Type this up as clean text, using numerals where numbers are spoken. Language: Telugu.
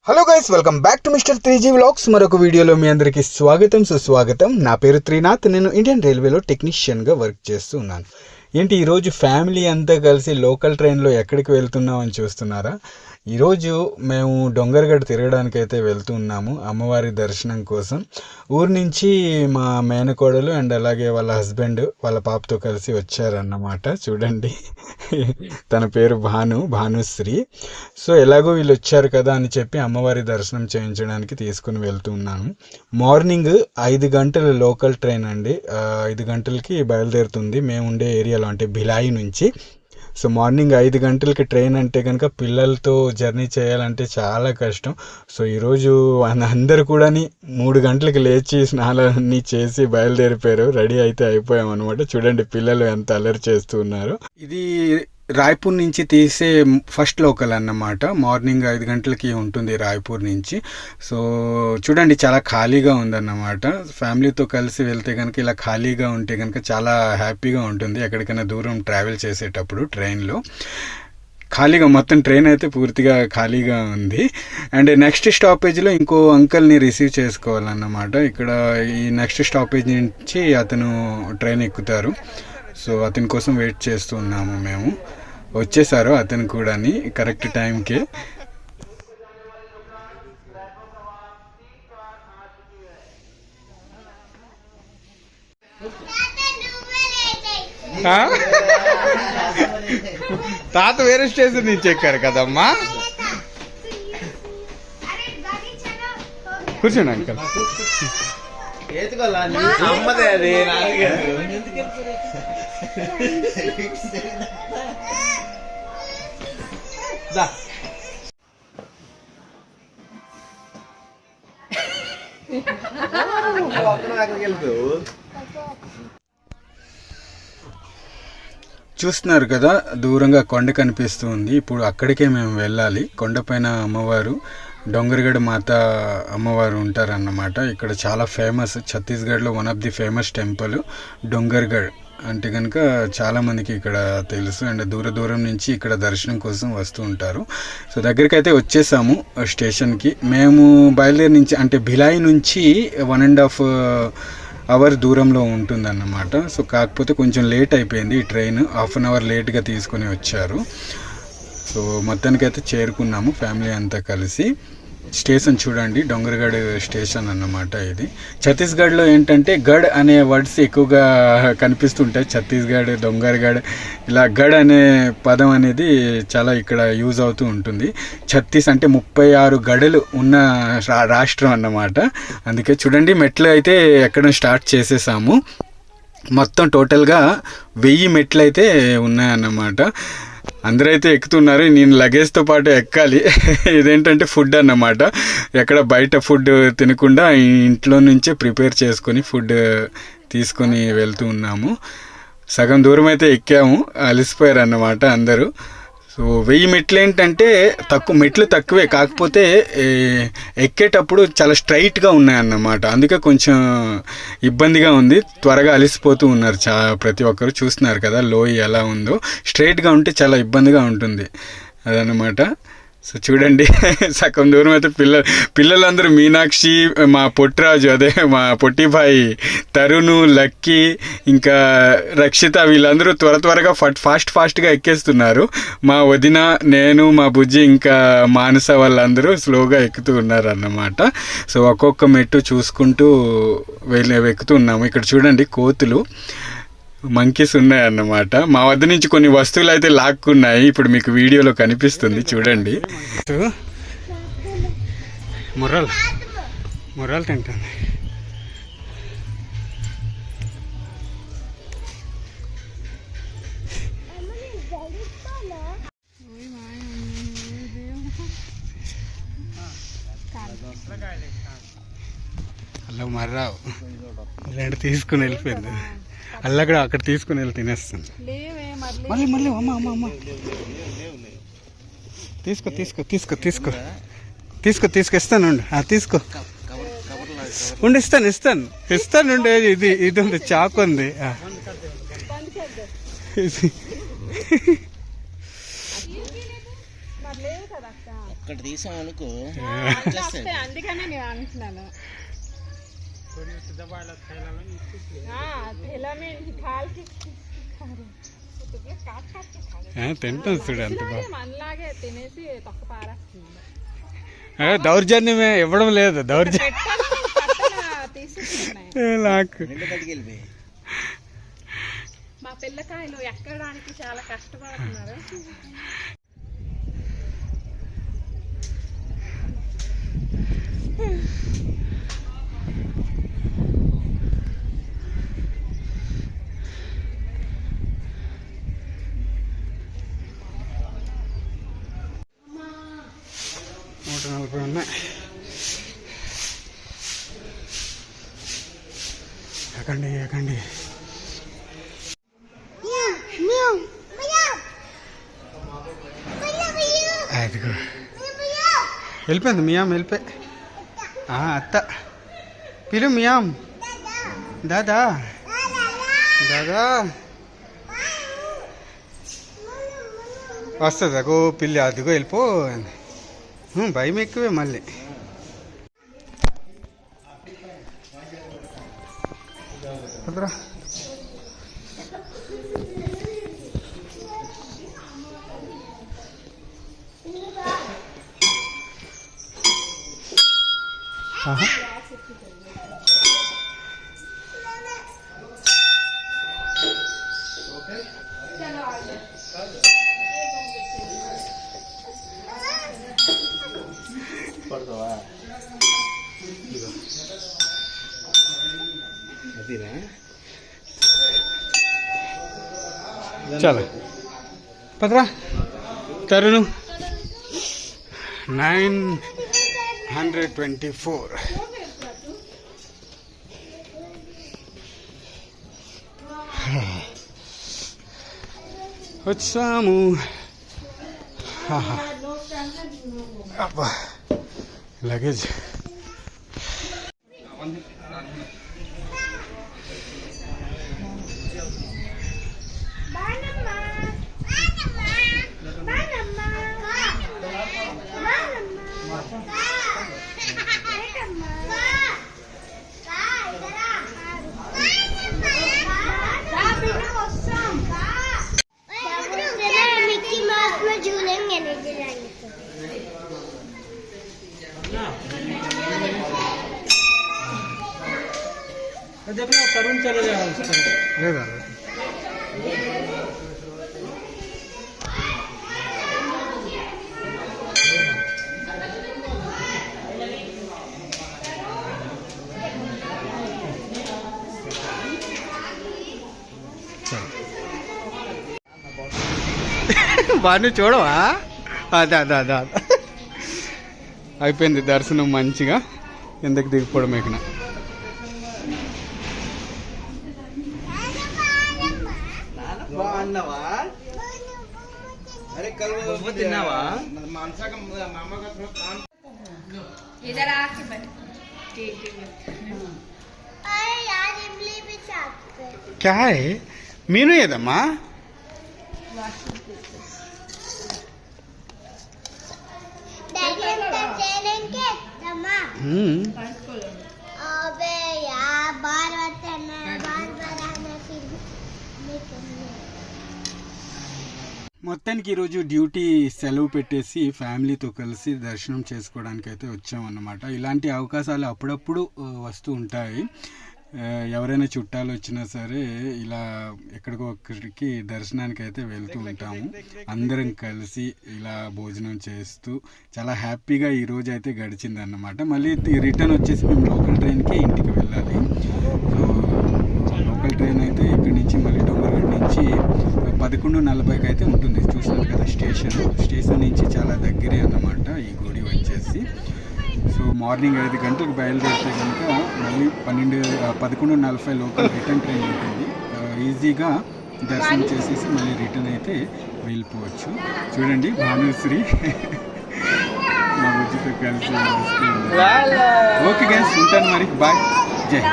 Hello guys, welcome back to mister 3G vlogs. మరొక వీడియోలో మీ అందరికీ స్వాగతం సుస్వాగతం. నా పేరు త్రినాథ్. నేను ఇండియన్ రైల్వేలో టెక్నీషియన్గా వర్క్ చేస్తూ ఉన్నాను. ఏంటి ఈరోజు ఫ్యామిలీ అంతా కలిసి లోకల్ ట్రైన్లో ఎక్కడికి వెళ్తున్నామని చూస్తున్నారా? ఈరోజు మేము డొంగర్గఢ్ తిరగడానికి అయితే వెళ్తున్నాము అమ్మవారి దర్శనం కోసం. ఊరు నుంచి మా మేనకోడలు అండ్ అలాగే వాళ్ళ హస్బెండ్ వాళ్ళ పాపతో కలిసి వచ్చారన్నమాట. చూడండి, తన పేరు భానుశ్రీ. సో ఎలాగో వీళ్ళు వచ్చారు కదా అని చెప్పి అమ్మవారి దర్శనం చేయించడానికి తీసుకుని వెళ్తున్నాను. మార్నింగ్ 5 గంటల లోకల్ ట్రైన్ అండి. 5 గంటలకి బయలుదేరుతుంది మేము ఉండే ఏరియాలో, అంటే భిలాయి నుంచి. సో మార్నింగ్ 5 గంటలకి ట్రైన్ అంటే కనుక పిల్లలతో జర్నీ చేయాలంటే చాలా కష్టం. సో ఈరోజు అందరు కూడా 3 గంటలకి లేచి స్నానాలన్నీ చేసి బయలుదేరిపోయారు. రెడీ అయితే అయిపోయాం అనమాట. చూడండి పిల్లలు ఎంత అల్లరి చేస్తూ ఉన్నారు. ఇది రాయ్పూర్ నుంచి తీసే ఫస్ట్ లోకల్ అన్నమాట. మార్నింగ్ 5 గంటలకి ఉంటుంది రాయ్పూర్ నుంచి. సో చూడండి చాలా ఖాళీగా ఉందన్నమాట. ఫ్యామిలీతో కలిసి వెళ్తే కనుక ఇలా ఖాళీగా ఉంటే కనుక చాలా హ్యాపీగా ఉంటుంది. ఎక్కడికైనా దూరం ట్రావెల్ చేసేటప్పుడు ట్రైన్లో ఖాళీగా, మొత్తం ట్రైన్ అయితే పూర్తిగా ఖాళీగా ఉంది. అండ్ నెక్స్ట్ స్టాపేజ్లో ఇంకో అంకల్ని రిసీవ్ చేసుకోవాలన్నమాట. ఇక్కడ ఈ నెక్స్ట్ స్టాపేజ్ నుంచి అతను ట్రైన్ ఎక్కుతారు. సో అతని కోసం వెయిట్ చేస్తూ ఉన్నాము మేము. వచ్చేసారు అతను కూడా కరెక్ట్ టైంకే. తాత వేరే స్టేషన్ నుంచి ఎక్కారు కదమ్మా. కూర్చోండి అంకల్. అమ్మదే అది చూస్తున్నారు కదా, దూరంగా కొండ కనిపిస్తుంది. ఇప్పుడు అక్కడికే మేము వెళ్ళాలి. కొండపైన అమ్మవారు డొంగర్గఢ్ మాత అమ్మవారు ఉంటారన్నమాట. ఇక్కడ చాలా ఫేమస్, ఛత్తీస్గఢ్లో one of the famous temple Dongargarh అంటే కనుక చాలామందికి ఇక్కడ తెలుసు. అండ్ దూరం నుంచి ఇక్కడ దర్శనం కోసం వస్తూ ఉంటారు. సో దగ్గరికి అయితే వచ్చేసాము స్టేషన్కి. మేము బయలుదేరి నుంచి అంటే భిలాయి నుంచి 1.5 అవర్ దూరంలో ఉంటుందన్నమాట. సో కాకపోతే కొంచెం లేట్ అయిపోయింది. ఈ ట్రైన్ 1/2 అవర్ లేట్గా తీసుకొని వచ్చారు. సో మొత్తానికైతే చేరుకున్నాము ఫ్యామిలీ అంతా కలిసి. స్టేషన్ చూడండి, డొంగర్గఢ్ స్టేషన్ అన్నమాట ఇది. ఛత్తీస్గఢ్లో ఏంటంటే గఢ్ అనే వర్డ్స్ ఎక్కువగా కనిపిస్తుంటాయి. ఛత్తీస్గఢ్, డొంగర్గఢ్, ఇలా గఢ్ అనే పదం అనేది చాలా ఇక్కడ యూజ్ అవుతూ ఉంటుంది. ఛత్తీస్ అంటే 36 గఢలు ఉన్న రాష్ట్రం అన్నమాట. అందుకే చూడండి మెట్లు అయితే ఎక్కడం స్టార్ట్ చేసేసాము. మొత్తం టోటల్గా 1000 మెట్లు అయితే ఉన్నాయన్నమాట. అందరైతే ఎక్కుతున్నారు. నేను లగేజ్తో పాటు ఎక్కాలి. ఇదేంటంటే ఫుడ్ అన్నమాట. ఎక్కడ బయట ఫుడ్ తినకుండా ఇంట్లో నుంచే ప్రిపేర్ చేసుకొని ఫుడ్ తీసుకొని వెళ్తూ ఉన్నాము. సగం దూరం అయితే ఎక్కాము, అలసిపోయారు అన్నమాట అందరూ. సో 1000 మెట్లు ఏంటంటే మెట్లు తక్కువే, కాకపోతే ఎక్కేటప్పుడు చాలా స్ట్రైట్గా ఉన్నాయన్నమాట. అందుకే కొంచెం ఇబ్బందిగా ఉంది. త్వరగా అలసిపోతూ ఉన్నారు ప్రతి ఒక్కరు. చూస్తున్నారు కదా లోయ ఎలా ఉందో. స్ట్రైట్గా ఉంటే చాలా ఇబ్బందిగా ఉంటుంది అదనమాట. సో చూడండి సగం దూరం అయితే పిల్లలందరూ మీనాక్షి, మా పొట్టిరాజు, అదే మా పొట్టిబాయి, తరుణ్, లక్కీ, ఇంకా రక్షిత, వీళ్ళందరూ త్వరగా ఫాస్ట్గా ఎక్కేస్తున్నారు. మా వదిన, నేను, మా బుజ్జి, ఇంకా మానస వాళ్ళందరూ స్లోగా ఎక్కుతూ ఉన్నారు అన్నమాట. సో ఒక్కొక్క మెట్టు చూసుకుంటూ ఎక్కుతూ ఉన్నాము. ఇక్కడ చూడండి కోతులు, మంకీస్ ఉన్నాయన్నమాట. మా వద్ద నుంచి కొన్ని వస్తువులు అయితే లాక్కున్నాయి. ఇప్పుడు మీకు వీడియోలో కనిపిస్తుంది చూడండి. ముర్రాలు తింటుంది. అలా మర్రావు ఇలాంటి తీసుకుని వెళ్ళిపోయింది. అల్లగడ అక్కడ తీసుకుని వెళ్ళి తినేస్తుంది. మళ్ళీ అమ్మ తీసుకో ఇస్తాను. తీసుకో ఉండి ఇస్తాను. ఇది ఉంది, చాకు ఉంది. ఒకటి తీసాం అనుకో, అందుకనే నేను అంటున్నాను. తింటాం చూడు అంత మనలాగే తినేసి తొక్క పారేస్తుంది. దౌర్జన్యమే ఇవ్వడం లేదు, దౌర్జన్యం మా పిల్లకాయలు ఎక్కడానికి చాలా కష్టపడుతున్నారు. ఉన్నాయి. ఎక్కండి ఎక్కండి. అదిగో వెళ్ళిపోయింది మియాం, వెళ్ళిపోయి. అత్త పిలు మియాం, దాదా దాదా వస్తుంది. అగో పిల్లి అదిగో వెళ్ళిపో. భయం ఎక్కువే మళ్ళీ. వద్దురా. चलो पतरा तरुण 924 వచ్చాము. అబ్బా లగేజ్ तरुण चले जाओ లేదా బాగా చూడవా? అదే అదే అదే అదే అయిపోయింది దర్శనం మంచిగా. ఎందుకు దిగిపోవడం ఎక్కడ తిన్నావా? क्या है मीनू ఏదమ్మా? మొత్తానికి ఈరోజు డ్యూటీ సెలవు పెట్టేసి ఫ్యామిలీతో కలిసి దర్శనం చేసుకోవడానికి అయితే వచ్చామన్నమాట. ఇలాంటి అవకాశాలు అప్పుడప్పుడు వస్తూ ఉంటాయి. ఎవరైనా చుట్టాలు వచ్చినా సరే ఇలా ఎక్కడికో ఒక్కడికి దర్శనానికి అయితే వెళ్తూ ఉంటాము. అందరం కలిసి ఇలా భోజనం చేస్తూ చాలా హ్యాపీగా ఈరోజు అయితే గడిచిందన్నమాట. మళ్ళీ రిటర్న్ వచ్చేసి మేము లోకల్ ట్రైన్కి ఇంటికి వెళ్ళాలి. సో లోకల్ ట్రైన్ అయితే ఇక్కడి నుంచి మళ్ళీ డొంగర్గఢ్ నుంచి 11:40కి అయితే ఉంటుంది. చూస్తున్నారు కదా స్టేషన్ నుంచి చాలా దగ్గరే అన్నమాట ఈ గుడి వచ్చేసి. సో మార్నింగ్ 5 గంటలకు బయలుదేరితే కనుక మళ్ళీ 11:40 లోకల్ రిటర్న్ ట్రైన్ ఉంటుంది. ఈజీగా దర్శనం చేసేసి మళ్ళీ రిటర్న్ అయితే వెళ్ళిపోవచ్చు. చూడండి భానుశ్రీ మా బుజ్జితో కలిసి వస్తుంది. ఓకే గైస్, ఉంటాను మరి, బాయ్, జై.